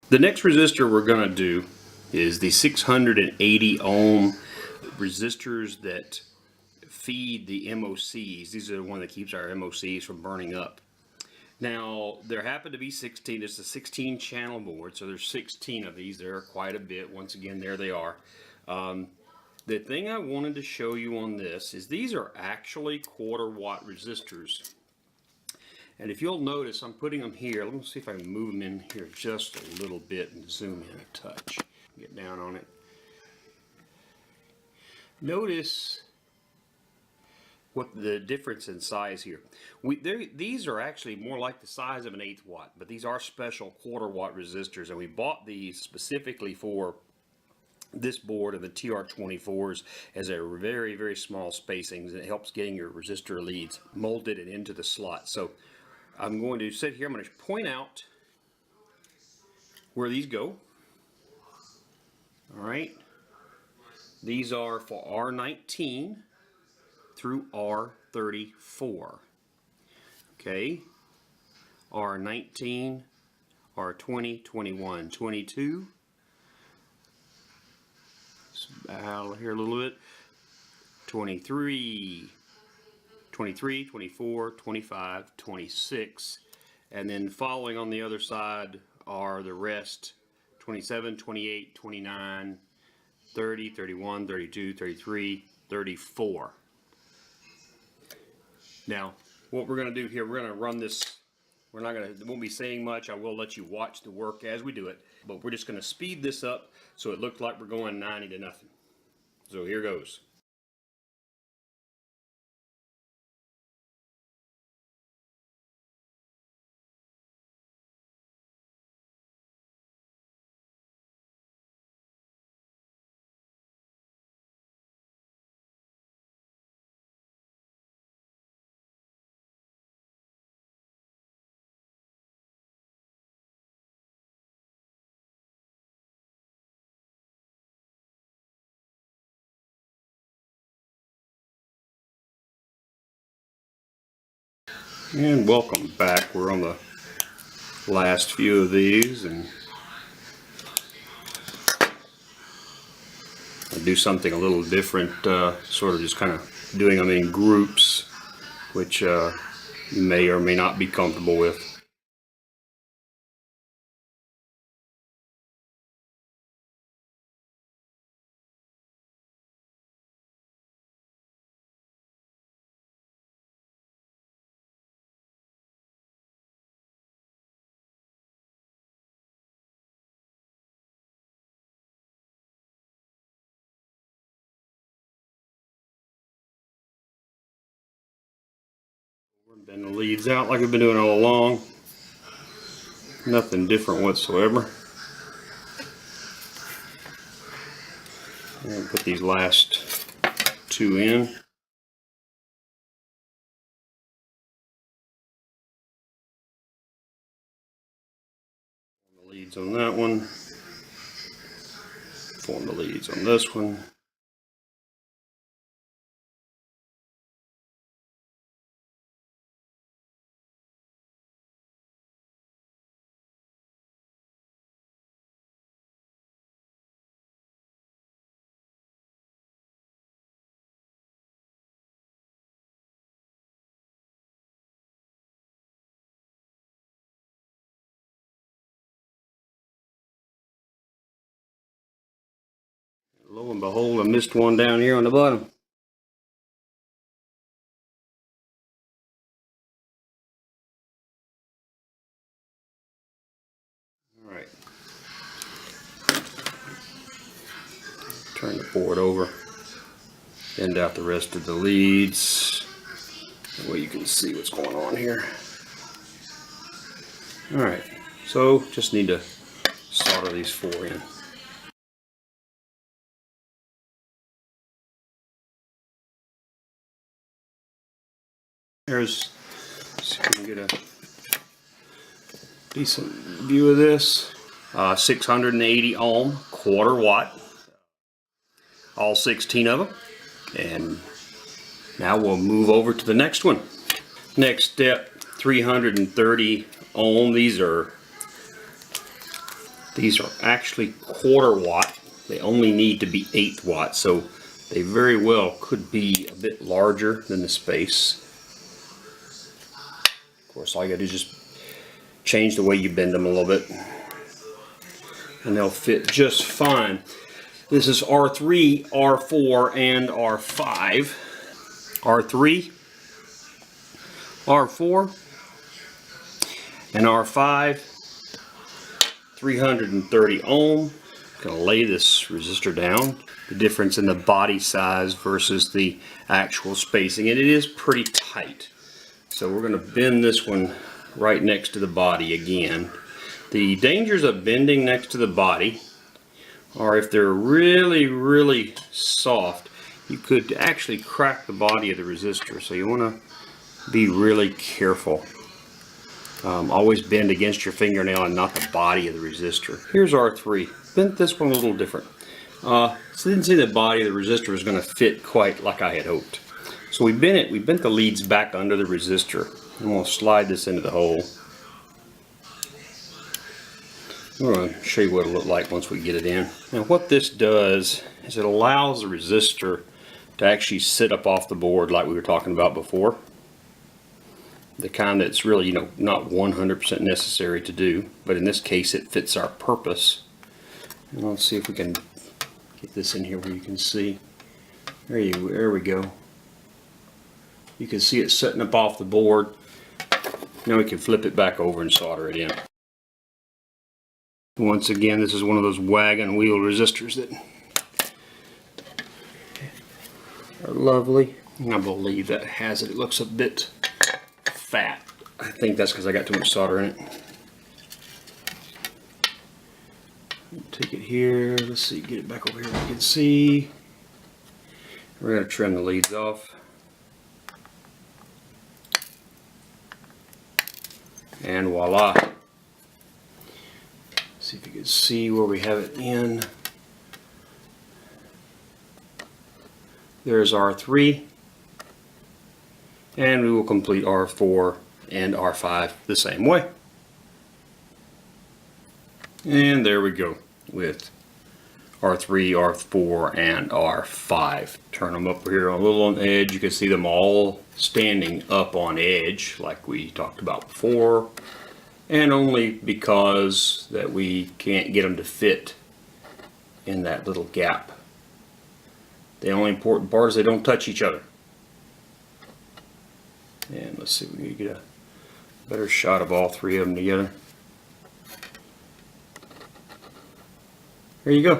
The next resistor we're going to do is the 680 ohm resistors that feed the MOCs. These are the one that keeps our MOCs from burning up. Now, there happen to be 16. It's a 16 channel board, so there's 16 of these. There are quite a bit. Once again, there they are. The thing I wanted to show you on this is these are actually 1/4 watt resistors. And if you'll notice, I'm putting them here. Let me see if I can move them in here just a little bit and zoom in a touch. Get down on it. Notice what the difference in size here. These are actually more like the size of an 1/8 watt, but these are special 1/4 watt resistors, and we bought these specifically for this board of the TR24s as a very, very small spacings, and it helps getting your resistor leads molded and into the slot. So I'm going to sit here, I'm going to point out where these go. Alright, these are for R19 through R34. Okay, R19, R20, 21, 22. Out here a little bit. 23, 24, 25, 26. And then following on the other side are the rest: 27, 28, 29, 30, 31, 32, 33, 34. Now, what we're going to do here, we're going to run this. Won't be saying much. I will let you watch the work as we do it, but we're just going to speed this up so it looks like we're going 90 to nothing. So here goes. And welcome back. We're on the last few of these, and I do something a little different, sort of just kind of doing them in groups, which you may or may not be comfortable with. Bend the leads out like I've been doing all along. Nothing different whatsoever. And put these last two in. The leads on that one. Form the leads on this one. Lo and behold, I missed one down here on the bottom. Alright. Turn the board over. Bend out the rest of the leads. That way you can see what's going on here. Alright, so just need to solder these four in. There's, so you can get a decent view of this. 680 ohm, 1/4 watt. All 16 of them. And now we'll move over to the next one. Next step, 330 ohm. These are These are actually 1/4 watt. They only need to be 8 watts, so they very well could be a bit larger than the space. Of course, all you gotta do is just change the way you bend them a little bit, and they'll fit just fine. This is R3, R4, and R5. R3, R4, and R5. 330 ohm. Gonna lay this resistor down. The difference in the body size versus the actual spacing, and it is pretty tight. So we're gonna bend this one right next to the body again. The dangers of bending next to the body are if they're really soft, you could actually crack the body of the resistor. So you want to be really careful. Always bend against your fingernail and not the body of the resistor. Here's R3. Bent this one a little different. So didn't see the body of the resistor was going to fit quite like I had hoped. So we bent it. We bent the leads back under the resistor, and we'll slide this into the hole. I'm going to show you what it'll look like once we get it in. Now what this does is it allows the resistor to actually sit up off the board like we were talking about before. The kind that's really, not 100% necessary to do, but in this case it fits our purpose. And let's see if we can get this in here where you can see. There we go. You can see it sitting up off the board. Now we can flip it back over and solder it in. Once again, this is one of those wagon wheel resistors that are lovely. I believe that has it. It looks a bit fat. I think that's because I got too much solder in it. Take it here. Let's see, get it back over here. You can see. We're going to trim the leads off. And voila. See if you can see where we have it in. There's R3. And we will complete R4 and R5 the same way. And there we go with R3, R4, and R5. Turn them up here a little on edge. You can see them all standing up on edge like we talked about before. And only because that we can't get them to fit in that little gap. The only important part is they don't touch each other. And let's see if we can get a better shot of all three of them together. There you go.